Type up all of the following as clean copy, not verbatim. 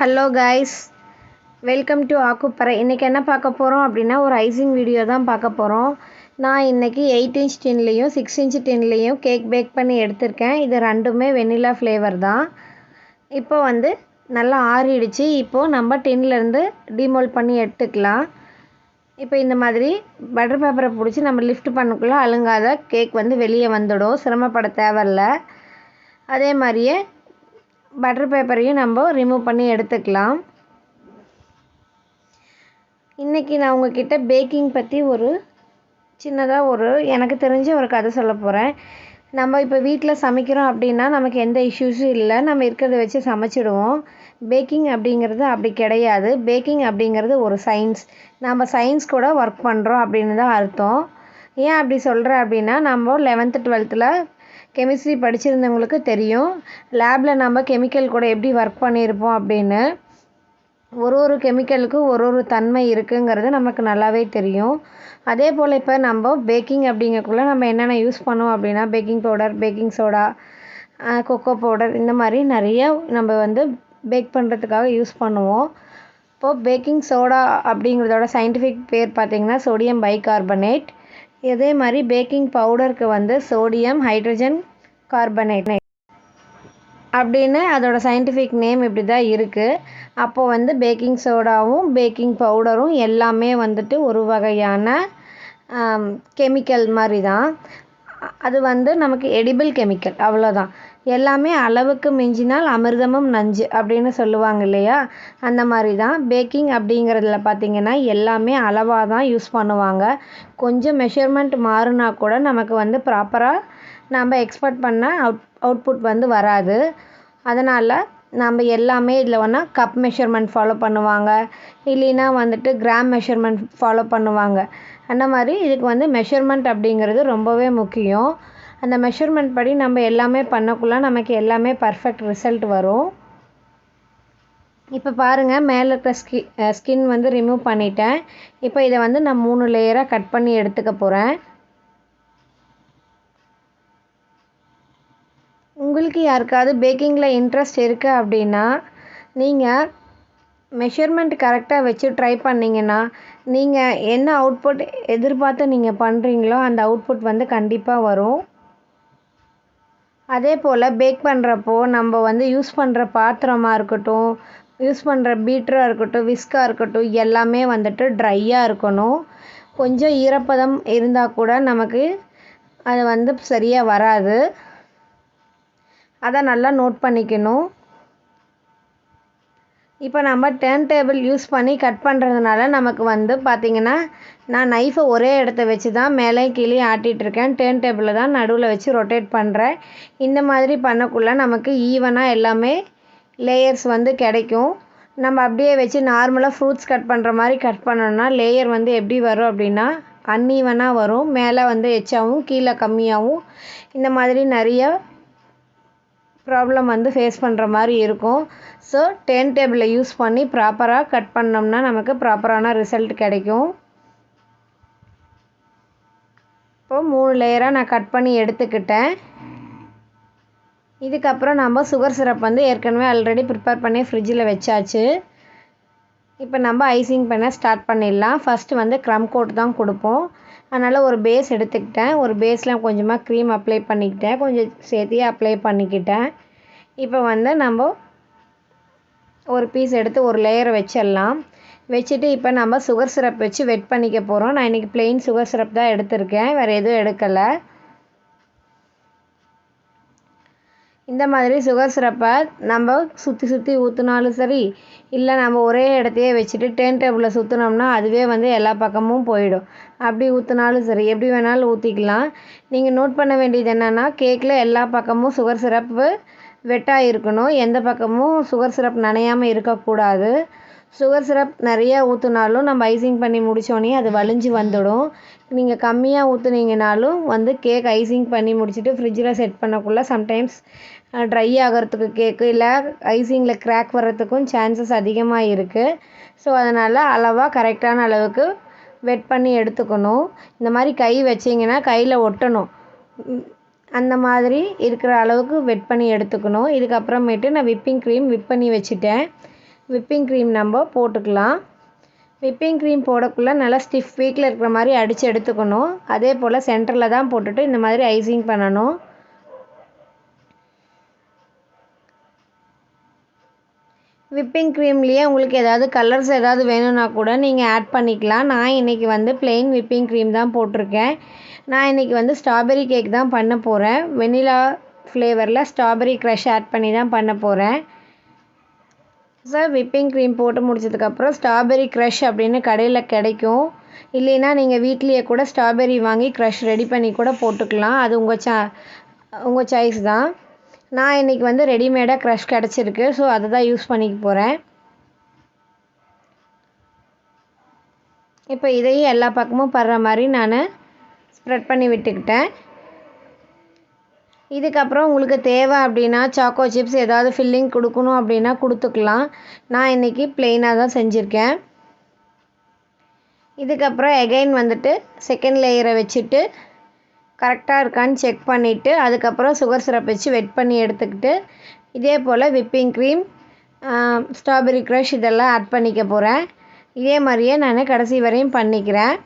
Hello guys, welcome to ஆக்குப்பறை. இன்றைக்கி என்ன பார்க்க போகிறோம் அப்படின்னா, ஒரு ஐசிங் வீடியோ தான் பார்க்க போகிறோம். நான் இன்றைக்கி 8 இன்ச் டின்லேயும் 6 இன்ச் டின்லேயும் கேக் பேக் பண்ணி எடுத்திருக்கேன். இது ரெண்டுமே வெண்ணிலா ஃப்ளேவர் தான். இப்போ நல்லா ஆறிடுச்சு. இப்போது நம்ம டின்லேருந்து டிமோல்ட் பண்ணி எடுத்துக்கலாம். இப்போ இந்த மாதிரி பட்டர் பேப்பரை பிடிச்சி நம்ம லிஃப்ட் பண்ணக்குள்ளே அழுங்காத கேக் வெளியே வந்துடும். சிரமப்பட தேவையில்ல. அதே மாதிரியே பட்டர் பேப்பரையும் நம்ம ரிமூவ் பண்ணி எடுத்துக்கலாம். இன்றைக்கி நான் உங்ககிட்ட பேக்கிங் பற்றி சின்னதாக எனக்கு தெரிஞ்ச ஒரு கதை சொல்ல போகிறேன். நம்ம இப்போ வீட்டில் சமைக்கிறோம் அப்படின்னா நமக்கு எந்த இஷ்யூஸும் இல்லை. நம்ம இருக்கிறத வச்சு சமைச்சிடுவோம். பேக்கிங் அப்படிங்கிறது அப்படி கிடையாது. பேக்கிங் அப்படிங்கிறது ஒரு சயின்ஸ். நம்ம சயின்ஸ் கூட ஒர்க் பண்ணுறோம் அப்படின்னு தான் அர்த்தம். ஏன் அப்படி சொல்கிறேன் அப்படின்னா, நம்ம 11th 12th கெமிஸ்ட்ரி படிச்சிருந்தவங்களுக்கு தெரியும், லேபில் நம்ம கெமிக்கல் கூட எப்படி ஒர்க் பண்ணியிருப்போம் அப்படின்னு. ஒரு கெமிக்கலுக்கும் ஒரு தன்மை இருக்குங்கிறது நமக்கு நல்லாவே தெரியும். அதே போல் இப்போ நம்ம பேக்கிங் அப்படிங்கக்குள்ளே நம்ம என்னென்ன யூஸ் பண்ணுவோம் அப்படின்னா, baking powder, baking soda, cocoa powder, இந்த மாதிரி நிறைய நம்ம பேக் பண்ணுறதுக்காக யூஸ் பண்ணுவோம். இப்போது பேக்கிங் சோடா அப்படிங்கிறதோட சயின்டிஃபிக் பேர் பார்த்திங்கன்னா சோடியம் பைகார்பனேட். இதே மாதிரி பேக்கிங் பவுடருக்கு சோடியம் ஹைட்ரஜன் கார்பனேட் அப்படின்னு அதோட சயின்டிஃபிக் நேம் இப்படி தான் இருக்குது. அப்போது பேக்கிங் சோடாவும் பேக்கிங் பவுடரும் எல்லாமே ஒரு வகையான கெமிக்கல் மாதிரி தான். அது நமக்கு எடிபிள் கெமிக்கல், அவ்வளோதான். எல்லாமே அளவுக்கு மிஞ்சினால் அமிர்தமும் நஞ்சு அப்படின்னு சொல்லுவாங்க இல்லையா, அந்த மாதிரி தான் பேக்கிங் அப்படிங்கிறதுல பார்த்திங்கன்னா எல்லாமே அளவாக தான் யூஸ் பண்ணுவாங்க. கொஞ்சம் மெஷர்மெண்ட் மாறினா கூட நமக்கு ப்ராப்பராக நம்ம எக்ஸ்பெக்ட் பண்ண அவுட்புட் வராது. அதனால் நம்ம எல்லாமே இதில் கப் மெஷர்மெண்ட் ஃபாலோ பண்ணுவாங்க, இல்லைன்னா கிராம் மெஷர்மெண்ட் ஃபாலோ பண்ணுவாங்க. அந்த மாதிரி இதுக்கு மெஷர்மெண்ட் அப்படிங்கிறது ரொம்பவே முக்கியம். அந்த மெஷர்மெண்ட் படி நம்ம எல்லாமே பண்ணக்குள்ள நமக்கு எல்லாமே பர்ஃபெக்ட் ரிசல்ட் வரும். இப்போ பாருங்கள், மேலே இருக்கிற ஸ்கின் ரிமூவ் பண்ணிட்டேன். இப்போ இதை நான் 3 லேயராக கட் பண்ணி எடுத்துக்க போகிறேன். உங்களுக்கு யாருக்காவது பேக்கிங்கில் இன்ட்ரெஸ்ட் இருக்குது அப்படின்னா, நீங்கள் மெஷர்மெண்ட் கரெக்டாக வச்சு ட்ரை பண்ணிங்கன்னா, நீங்கள் என்ன அவுட்புட் எதிர்பார்த்து நீங்கள் பண்ணுறீங்களோ அந்த அவுட்புட் கண்டிப்பாக வரும். அதே போல் பேக் பண்ணுறப்போ நம்ம யூஸ் பண்ணுற பாத்திரமாக இருக்கட்டும், யூஸ் பண்ணுற பீட்டராக இருக்கட்டும், விஸ்காக இருக்கட்டும், எல்லாமே ட்ரையாக இருக்கணும். கொஞ்சம் ஈரப்பதம் இருந்தால் கூட நமக்கு அது சரியாக வராது. அதை நல்லா நோட் பண்ணிக்கணும். இப்போ நம்ம டர்ன் டேபிள் யூஸ் பண்ணி கட் பண்ணுறதுனால நமக்கு பார்த்திங்கன்னா, நான் நைஃபை ஒரே இடத்த வச்சு தான் மேலே கீழே ஆட்டிகிட்ருக்கேன். டர்ன் டேபிளில் தான் நடுவில் வச்சு ரொட்டேட் பண்ணுறேன். இந்த மாதிரி பண்ணக்குள்ளே நமக்கு ஈவனாக எல்லாமே லேயர்ஸ் கிடைக்கும். நம்ம அப்படியே வச்சு நார்மலாக ஃப்ரூட்ஸ் கட் பண்ணுற மாதிரி கட் பண்ணோன்னா லேயர் எப்படி வரும் அப்படின்னா அன்ஈவனாக வரும். மேலே எச்சாகவும் கீழே கம்மியாகவும் இந்த மாதிரி நிறைய ப்ராப்ளம் ஃபேஸ் பண்ணுற மாதிரி இருக்கும். ஸோ டர்ன் டேபிளை யூஸ் பண்ணி ப்ராப்பராக கட் பண்ணோம்னா நமக்கு ப்ராப்பரான ரிசல்ட் கிடைக்கும். இப்போது 3 லேயராக நான் கட் பண்ணி எடுத்துக்கிட்டேன். இதுக்கப்புறம் நம்ம சுகர் சிரப் ஏற்கனவே ஆல்ரெடி ப்ரிப்பேர் பண்ணி ஃப்ரிட்ஜில் வச்சாச்சு. இப்போ நம்ம ஐசிங் பண்ண ஸ்டார்ட் பண்ணிடலாம். ஃபஸ்ட்டு க்ரம் கோட் தான் கொடுப்போம். அதனால் ஒரு பேஸ் எடுத்துக்கிட்டேன். ஒரு பேஸில் கொஞ்சமாக க்ரீம் அப்ளை பண்ணிக்கிட்டேன், கொஞ்சம் சேர்த்தியே அப்ளை பண்ணிக்கிட்டேன். இப்போ நம்ம ஒரு பீஸ் எடுத்து ஒரு லேயரை வச்சிடலாம். வச்சுட்டு இப்போ நம்ம சுகர் சிரப் வச்சு வெட் பண்ணிக்க போகிறோம். நான் இன்றைக்கி ப்ளெயின் சுகர் சிரப் தான் எடுத்திருக்கேன், வேறு எதுவும் எடுக்கலை. இந்த மாதிரி சுகர் சிரப்பை நம்ம சுற்றி ஊற்றினாலும் சரி, இல்லை நம்ம ஒரே இடத்தையே வச்சுட்டு டர்ன் டேபிளில் சுற்றினோம்னா அதுவே எல்லா பக்கமும் போயிடும். அப்படி ஊற்றினாலும் சரி, எப்படி வேணாலும் ஊற்றிக்கலாம். நீங்கள் நோட் பண்ண வேண்டியது என்னென்னா, கேக்கில் எல்லா பக்கமும் சுகர் சிரப்பு வெட்டாக இருக்கணும். எந்த பக்கமும் சுகர் சிரப் நனையாமல் இருக்கக்கூடாது. சுகர் சிரப் நிறையா ஊற்றினாலும் நம்ம ஐசிங் பண்ணி முடித்தோடனே அது வலிஞ்சு வந்துடும். நீங்கள் கம்மியாக ஊற்றுனீங்கனாலும் கேக் ஐசிங் பண்ணி முடிச்சுட்டு ஃப்ரிட்ஜில் செட் பண்ணக்குள்ளே சம்டைம்ஸ் ட்ரை ஆகிறதுக்கு கேக்கு இல்லை ஐசிங்கில் கிராக் வர்றதுக்கும் சான்சஸ் அதிகமாக இருக்குது. ஸோ அதனால் அளவாக கரெக்டான அளவுக்கு வெட் பண்ணி எடுத்துக்கணும். இந்த மாதிரி கை வச்சிங்கன்னா கையில் ஒட்டணும். அந்த மாதிரி இருக்கிற அளவுக்கு வெட் பண்ணி எடுத்துக்கணும். இதுக்கப்புறமேட்டு நான் விப்பிங் க்ரீம் விப் பண்ணி வச்சுட்டேன். விப்பிங் க்ரீம் நம்ம போட்டுக்கலாம். விப்பிங் க்ரீம் போடக்குள்ளே நல்லா ஸ்டிஃப் வீக்கில் இருக்கிற மாதிரி அடித்து எடுத்துக்கணும். அதே போல் சென்டரில் தான் போட்டுட்டு இந்த மாதிரி ஐசிங் பண்ணணும். விப்பிங் க்ரீம்லேயே உங்களுக்கு ஏதாவது கலர்ஸ் ஏதாவது வேணும்னா கூட நீங்கள் ஆட் பண்ணிக்கலாம். நான் இன்றைக்கி வந்து ப்ளெயின் விப்பிங் க்ரீம் தான் போட்டிருக்கேன். நான் இன்றைக்கி வந்து ஸ்ட்ராபெரி கேக் தான் பண்ண போகிறேன். வெனிலா ஃப்ளேவரில் ஸ்ட்ராபெரி க்ரஷ் ஆட் பண்ணி தான் பண்ண போகிறேன். விப்பிங் க்ரீம் போட்டு முடிச்சதுக்கப்புறம் ஸ்ட்ராபெரி க்ரஷ் அப்படின்னு கடையில் கிடைக்கும். இல்லைன்னா நீங்கள் வீட்லேயே கூட ஸ்ட்ராபெரி வாங்கி க்ரஷ் ரெடி பண்ணி கூட போட்டுக்கலாம். அது உங்கள் சாய்ஸ் தான். நான் இன்றைக்கி வந்து ரெடிமேடாக க்ரஷ் கிடச்சிருக்கு. ஸோ அதை தான் யூஸ் பண்ணிக்க போகிறேன். இப்போ இதையும் எல்லா பக்கமும் படுற மாதிரி நான் ஸ்ப்ரெட் பண்ணி விட்டுக்கிட்டேன். இதுக்கப்புறம் உங்களுக்கு தேவை அப்படின்னா சாக்கோ சிப்ஸ் ஏதாவது ஃபில்லிங் கொடுக்கணும் அப்படின்னா கொடுத்துக்கலாம். நான் இன்றைக்கி ப்ளெயினாக தான் செஞ்சுருக்கேன். இதுக்கப்புறம் எகைன் வந்துட்டு செகண்ட் லேயரை வச்சுட்டு கரெக்டாக இருக்கான்னு செக் பண்ணிவிட்டு அதுக்கப்புறம் சுகர் சிரப் வச்சு வெட் பண்ணி எடுத்துக்கிட்டு இதே போல் விப்பிங் க்ரீம், ஸ்ட்ராபெரி க்ரஷ் இதெல்லாம் ஆட் பண்ணிக்க போகிறேன். இதே மாதிரியே நான் கடைசி வரையும் பண்ணிக்கிறேன்.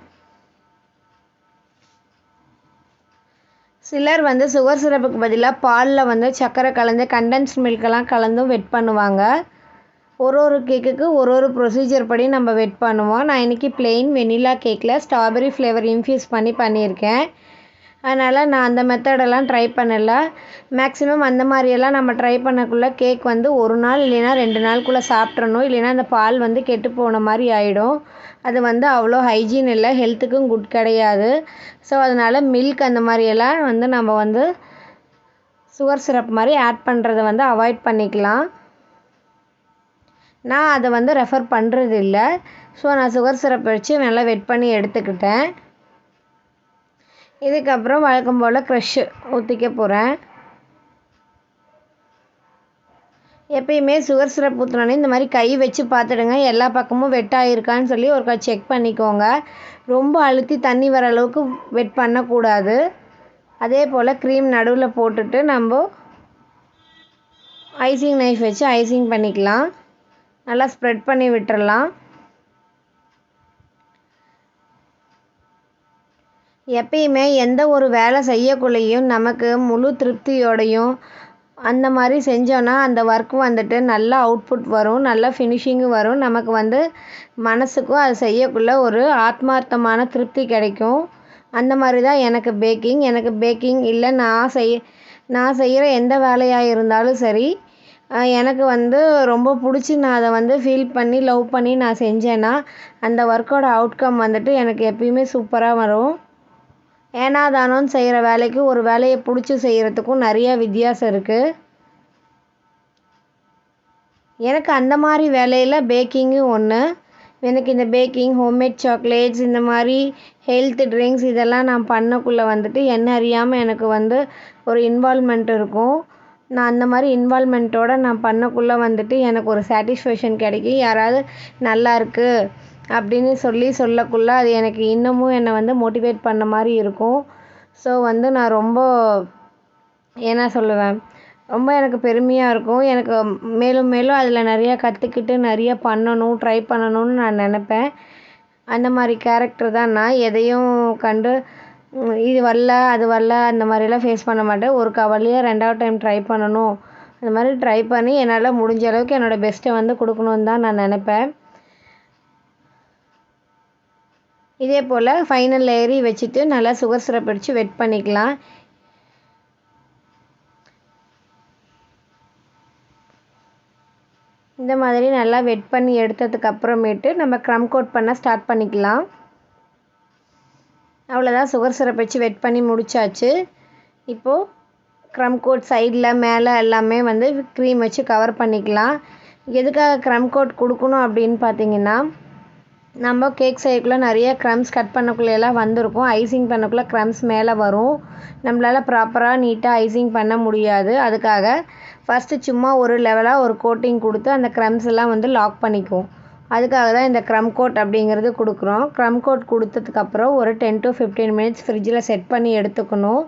சிலர் வந்து சுகர் சிரப்புக்கு பதிலாக பாலில் வந்து சர்க்கரை கலந்து கண்டென்ஸ்ட் மில்கெல்லாம் கலந்தும் வெட் பண்ணுவாங்க. ஒரு கேக்குக்கு ஒரு ப்ரொசீஜர் படி நம்ம வெட் பண்ணுவோம். நான் இன்றைக்கி ப்ளெயின் வெனிலா கேக்கில் ஸ்ட்ராபெரி ஃப்ளேவர் இன்ஃப்யூஸ் பண்ணியிருக்கேன். அதனால் நான் அந்த மெத்தடெல்லாம் ட்ரை பண்ணலை. மேக்ஸிமம் அந்த மாதிரியெல்லாம் நம்ம ட்ரை பண்ணக்குள்ளே கேக் வந்து 1 நாள் இல்லைன்னா 2 நாளுக்குள்ளே சாப்பிட்றணும். இல்லைன்னா அந்த பால் வந்து கெட்டு போன மாதிரி ஆகிடும். அது வந்து அவ்வளோ ஹைஜீன் இல்லை, ஹெல்த்துக்கும் குட் கிடையாது. ஸோ அதனால் மில்க் அந்த மாதிரியெல்லாம் வந்து நம்ம வந்து சுகர் சிரப் மாதிரி ஆட் பண்ணுறதை வந்து அவாய்ட் பண்ணிக்கலாம். நான் அதை வந்து ரெஃபர் பண்ணுறது இல்லை. ஸோ நான் சுகர் சிரப் வச்சு நல்லா வெட் பண்ணி எடுத்துக்கிட்டேன். இதுக்கப்புறம் வழக்கம் போல் க்ரஷ்ஷு ஊற்றிக்க போகிறேன். எப்பயுமே சுகர் சிரப் ஊற்றினோன்னே இந்த மாதிரி கை வச்சு பார்த்துடுங்க, எல்லா பக்கமும் வெட் ஆகிருக்கான்னு சொல்லி ஒருக்கா செக் பண்ணிக்கோங்க. ரொம்ப அழுத்தி தண்ணி வர அளவுக்கு வெட் பண்ணக்கூடாது. அதே போல் க்ரீம் நடுவில் போட்டுட்டு நம்ம ஐசிங் நைஃப் வச்சு ஐசிங் பண்ணிக்கலாம். நல்லா ஸ்ப்ரெட் பண்ணி விட்டுறலாம். எப்பயுமே எந்த ஒரு வேலை செய்யக்குள்ளேயும் நமக்கு முழு திருப்தியோடையும் அந்த மாதிரி செஞ்சோன்னா அந்த ஒர்க் வந்துட்டு நல்லா அவுட்புட் வரும், நல்லா ஃபினிஷிங்கும் வரும். நமக்கு வந்து மனசுக்கும் அது செய்யக்குள்ள ஒரு ஆத்மார்த்தமான திருப்தி கிடைக்கும். அந்த மாதிரி தான் எனக்கு பேக்கிங் இல்லை, நான் செய்கிற எந்த வேலையாக இருந்தாலும் சரி, எனக்கு வந்து ரொம்ப பிடிச்சி நான் அதை வந்து ஃபீல் பண்ணி லவ் பண்ணி நான் செஞ்சேன்னா அந்த ஒர்க்கோட அவுட்கம் வந்துட்டு எனக்கு எப்பயுமே சூப்பராக வரும். ஏனா தானோன்னு செய்கிற வேலைக்கு ஒரு வேலையை பிடிச்சி செய்கிறதுக்கும் நிறைய வித்தியாசம் இருக்குது. எனக்கு அந்த மாதிரி வேலையில் பேக்கிங்கும் ஒன்று. எனக்கு இந்த பேக்கிங், ஹோம்மேட் சாக்லேட்ஸ், இந்த மாதிரி ஹெல்த் ட்ரிங்க்ஸ் இதெல்லாம் நான் பண்ணக்குள்ளே வந்துட்டு என்ன அறியாமல் எனக்கு வந்து ஒரு இன்வால்மெண்ட் இருக்கும். நான் அந்த மாதிரி இன்வால்மெண்ட்டோடு நான் பண்ணக்குள்ளே வந்துட்டு எனக்கு ஒரு சாட்டிஸ்ஃபேக்ஷன் கிடைக்கும். யாராவது நல்லா இருக்குது அப்படின்னு சொல்லக்குள்ளே அது எனக்கு இன்னமும் என்னை வந்து மோட்டிவேட் பண்ண மாதிரி இருக்கும். ஸோ வந்து நான் ரொம்ப என்ன சொல்லுவேன், ரொம்ப எனக்கு பெருமையாக இருக்கும். எனக்கு மேலும் மேலும் அதில் நிறையா கற்றுக்கிட்டு நிறைய பண்ணணும், ட்ரை பண்ணணும்னு நான் நினப்பேன். அந்த மாதிரி கேரக்டர் தான் நான். எதையும் கண்டு இது வரல அது வரல அந்த மாதிரிலாம் ஃபேஸ் பண்ண மாட்டேன். ஒரு கவலையாக 2வது டைம் ட்ரை பண்ணணும், அந்த மாதிரி ட்ரை பண்ணி என்னால் முடிஞ்ச அளவுக்கு என்னோடய பெஸ்ட்டை வந்து கொடுக்கணுன்னு தான் நான் நினப்பேன். இதே போல் ஃபைனல் லேயரி வச்சுட்டு நல்லா சுகர் சிரப் அடித்து வெட் பண்ணிக்கலாம். இந்த மாதிரி நல்லா வெட் பண்ணி எடுத்ததுக்கு அப்புறமேட்டு நம்ம க்ரம் கோட் பண்ண ஸ்டார்ட் பண்ணிக்கலாம். அவ்வளோதான், சுகர் சிரப் வச்சு வெட் பண்ணி முடிச்சாச்சு. இப்போது க்ரம் கோட் சைடில் மேலே எல்லாமே வந்து க்ரீம் வச்சு கவர் பண்ணிக்கலாம். எதுக்காக க்ரம் கோட் கொடுக்கணும் அப்படின்னு பார்த்தீங்கன்னா, நம்ம கேக் செய்யக்குள்ளே நிறைய க்ரம்ஸ் கட் பண்ணக்குள்ளேலாம் வந்திருக்கும். ஐசிங் பண்ணக்குள்ளே க்ரம்ஸ் மேலே வரும், நம்மளால் ப்ராப்பராக நீட்டாக ஐசிங் பண்ண முடியாது. அதுக்காக ஃபஸ்ட்டு சும்மா ஒரு லெவலாக ஒரு கோட்டிங் கொடுத்து அந்த க்ரம்ஸ் எல்லாம் வந்து லாக் பண்ணிக்கும். அதுக்காக தான் இந்த க்ரம் கோட் அப்படிங்கிறது கொடுக்குறோம். க்ரம் கோட் கொடுத்ததுக்கப்புறம் ஒரு 10 to 15 மினிட்ஸ் ஃப்ரிட்ஜில் செட் பண்ணி எடுத்துக்கணும்.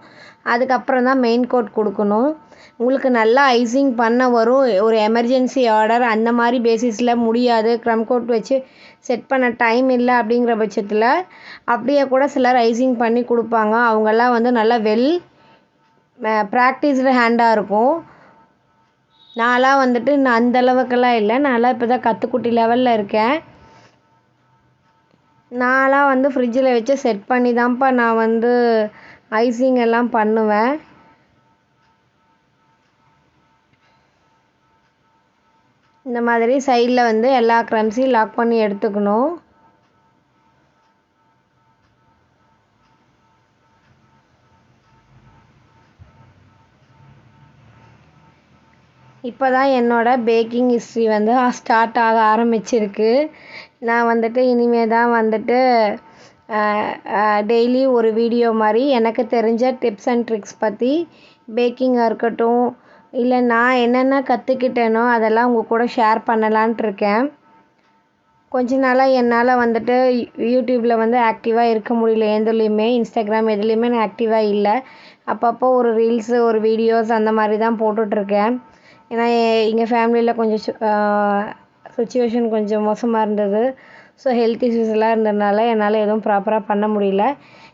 அதுக்கப்புறம் தான் மெயின் கோட் கொடுக்கணும். உங்களுக்கு நல்லா ஐசிங் பண்ண வரும். ஒரு எமர்ஜென்சி ஆர்டர் அந்த மாதிரி பேசிஸில் முடியாது, க்ரம் கோட் வச்சு செட் பண்ண டைம் இல்லை அப்படிங்கிற பட்சத்தில் அப்படியே கூட சிலர் ஐசிங் பண்ணி கொடுப்பாங்க. அவங்கெல்லாம் வந்து நல்லா ப்ராக்டிஸ்டு ஹேண்டாக இருக்கும். நான்லாம் வந்துட்டு நான் அந்த அளவுக்கெல்லாம் இல்லை, நான்லாம் இப்போ தான் கற்றுக்குட்டி லெவலில் இருக்கேன். நான்லாம் வந்து ஃப்ரிட்ஜில் வச்சு செட் பண்ணி தான்ப்பா நான் வந்து ஐசிங் எல்லாம் பண்ணுவேன். இந்த மாதிரி சைடில் வந்து எல்லா க்ரம்ஸையும் லாக் பண்ணி எடுத்துக்கணும். இப்போ தான் என்னோடய பேக்கிங் ஹிஸ்ட்ரி வந்து ஸ்டார்ட் ஆக ஆரம்பிச்சிருக்கு. நான் வந்துட்டு இனிமேல் தான் வந்துட்டு டெய்லி ஒரு வீடியோ மாதிரி எனக்கு தெரிஞ்ச டிப்ஸ் அண்ட் ட்ரிக்ஸ் பற்றி பேக்கிங்காக இருக்கட்டும், இல்லை நான் என்னென்ன கற்றுக்கிட்டேனோ அதெல்லாம் உங்கள் கூட ஷேர் பண்ணலான்ட்டு இருக்கேன். கொஞ்ச நாளாக என்னால் வந்துட்டு யூடியூப்பில் வந்து ஆக்டிவாக இருக்க முடியல. எதுலேயுமே இன்ஸ்டாகிராம் எதுலேயுமே நான் ஆக்டிவாக இல்லை. அப்பப்போ ஒரு ரீல்ஸு ஒரு வீடியோஸ் அந்த மாதிரி தான் போட்டுட்ருக்கேன். ஏன்னா எங்கள் ஃபேமிலியில் கொஞ்சம் சுச்சுவேஷன் கொஞ்சம் மோசமாக இருந்தது. ஸோ ஹெல்த் இஷ்யூஸ் எல்லாம் இருந்ததுனால என்னால் எதுவும் ப்ராப்பராக பண்ண முடியல.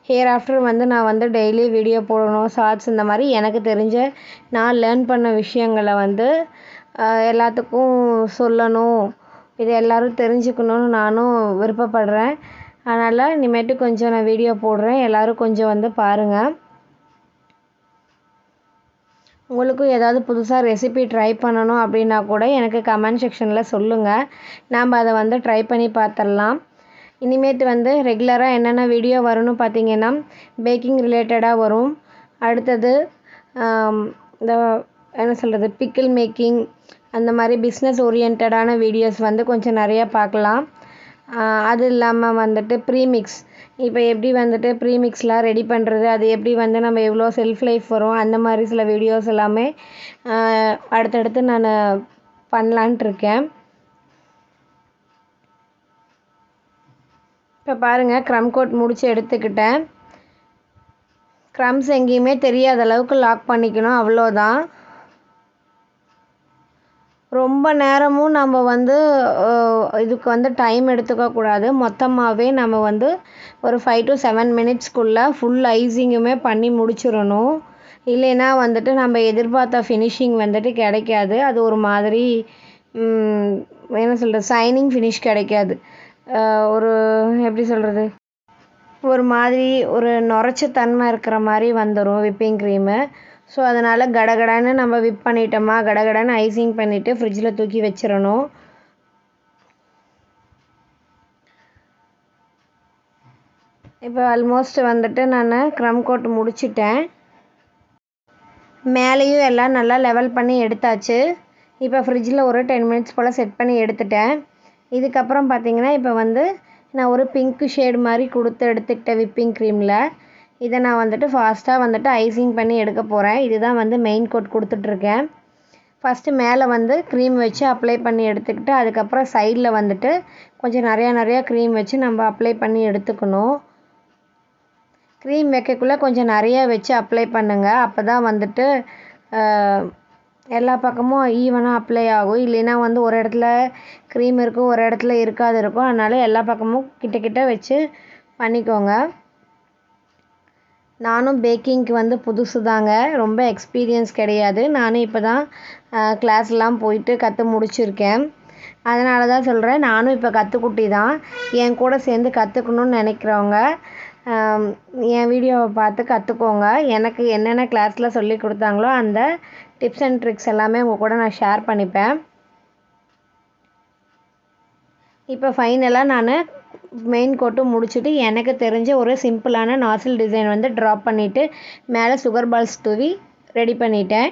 ஹியர் ஆஃப்டர் வந்து நான் வந்து டெய்லி வீடியோ போடணும், ஷார்ட்ஸ் இந்த மாதிரி எனக்கு தெரிஞ்ச நான் லேர்ன் பண்ண விஷயங்களை வந்து எல்லாத்துக்கும் சொல்லணும், இதை எல்லோரும் தெரிஞ்சுக்கணுன்னு நானும் விருப்பப்படுறேன். அதனால் இனிமேட்டு கொஞ்சம் நான் வீடியோ போடுறேன், எல்லோரும் கொஞ்சம் வந்து பாருங்கள். உங்களுக்கும் ஏதாவது புதுசாக ரெசிபி ட்ரை பண்ணணும் அப்படின்னா கூட எனக்கு கமெண்ட் செக்ஷனில் சொல்லுங்கள், நாம் அதை வந்து ட்ரை பண்ணி பார்த்துடலாம். இனிமேட்டு வந்து ரெகுலராக என்னென்ன வீடியோ வரும்னு பார்த்தீங்கன்னா பேக்கிங் ரிலேட்டடாக வரும். அடுத்தது இந்த என்ன சொல்கிறது, பிக்கிள் மேக்கிங் அந்த மாதிரி பிஸ்னஸ் ஓரியன்டான வீடியோஸ் வந்து கொஞ்சம் நிறையா பார்க்கலாம். அது இல்லாமல் வந்துட்டு ப்ரீமிக்ஸ், இப்போ எப்படி வந்துட்டு ப்ரீமிக்ஸ்லாம் ரெடி பண்ணுறது, அது எப்படி வந்து நம்ம எவ்வளோ செல்ஃப் லைஃப் வரும், அந்த மாதிரி சில வீடியோஸ் எல்லாமே அடுத்தடுத்து நான் பண்ணலான்ட்டு இருக்கேன். இப்போ பாருங்கள், க்ரம் கோட் முடித்து எடுத்துக்கிட்டேன். க்ரம்ஸ் எங்கேயுமே தெரியாத அளவுக்கு லாக் பண்ணிக்கணும், அவ்வளோதான். ரொம்ப நேரமும் நம்ம வந்து இதுக்கு வந்து டைம் எடுத்துக்கக்கூடாது. மொத்தமாகவே நம்ம வந்து ஒரு 5 to 7 மினிட்ஸ்க்குள்ளே ஃபுல் ஐசிங்குமே பண்ணி முடிச்சிடணும். இல்லைன்னா வந்துட்டு நம்ம எதிர்பார்த்த ஃபினிஷிங் வந்துட்டு கிடைக்காது. அது ஒரு மாதிரி என்ன சொல்கிறது, ஷைனிங் ஃபினிஷ் கிடைக்காது. ஒரு எப்படி சொல்கிறது, ஒரு மாதிரி ஒரு நுரைச்ச தன்மை இருக்கிற மாதிரி வந்துடும் விப்பிங் க்ரீமு. ஸோ அதனால் கடகடன்னு நம்ம விப் பண்ணிட்டோமா, கடகடன்னு ஐசிங் பண்ணிவிட்டு ஃப்ரிட்ஜில் தூக்கி வச்சிடணும். இப்போ ஆல்மோஸ்ட் வந்துட்டு நான் க்ரம் கோட் முடிச்சிட்டேன். மேலேயும் எல்லாம் நல்லா லெவல் பண்ணி எடுத்தாச்சு. இப்போ ஃப்ரிட்ஜில் ஒரு 10 மினிட்ஸ் போல் செட் பண்ணி எடுத்துட்டேன். இதுக்கப்புறம் பார்த்திங்கன்னா இப்போ வந்து நான் ஒரு பிங்க் ஷேடு மாதிரி கொடுத்து எடுத்துக்கிட்டேன் விப்பிங் க்ரீமில். இதை நான் வந்துட்டு ஃபாஸ்ட்டாக வந்துட்டு ஐசிங் பண்ணி எடுக்க போகிறேன். இதுதான் வந்து மெயின் கோட் கொடுத்துட்ருக்கேன். ஃபஸ்ட்டு மேலே வந்து க்ரீம் வச்சு அப்ளை பண்ணி எடுத்துக்கிட்டு அதுக்கப்புறம் சைடில் வந்துட்டு கொஞ்சம் நிறையா க்ரீம் வச்சு நம்ம அப்ளை பண்ணி எடுத்துக்கணும். க்ரீம் வைக்கக்குள்ளே கொஞ்சம் நிறையா வச்சு அப்ளை பண்ணுங்கள், அப்போ தான் வந்துட்டு எல்லா பக்கமும் ஈவனாக அப்ளை ஆகும். இல்லைன்னா வந்து ஒரு இடத்துல க்ரீம் இருக்கும், ஒரு இடத்துல இருக்காது இருக்கும். அதனால் எல்லா பக்கமும் கிட்ட வச்சு பண்ணிக்கோங்க. நானும் பேக்கிங்க்கு வந்து புதுசு தாங்க, ரொம்ப எக்ஸ்பீரியன்ஸ் கிடையாது. நானும் இப்போ தான் கிளாஸ்லாம் போயிட்டு கற்று முடிச்சிருக்கேன். அதனால தான் சொல்கிறேன், நானும் இப்போ கற்றுக்குட்டி தான். என் கூட சேர்ந்து கற்றுக்கணுன்னு நினைக்கிறவங்க என் வீடியோவை பார்த்து கற்றுக்கோங்க. எனக்கு என்னென்ன கிளாஸில் சொல்லி கொடுத்தாங்களோ அந்த டிப்ஸ் அண்ட் ட்ரிக்ஸ் எல்லாமே உங்கள் கூட நான் ஷேர் பண்ணிப்பேன். இப்போ ஃபைனலாக நான் மெயின் கோட்டும் முடிச்சுட்டு எனக்கு தெரிஞ்ச ஒரு சிம்பிளான நாசில் டிசைன் வந்து ட்ராப் பண்ணிவிட்டு மேலே சுகர் பால்ஸ் தூவி ரெடி பண்ணிட்டேன்.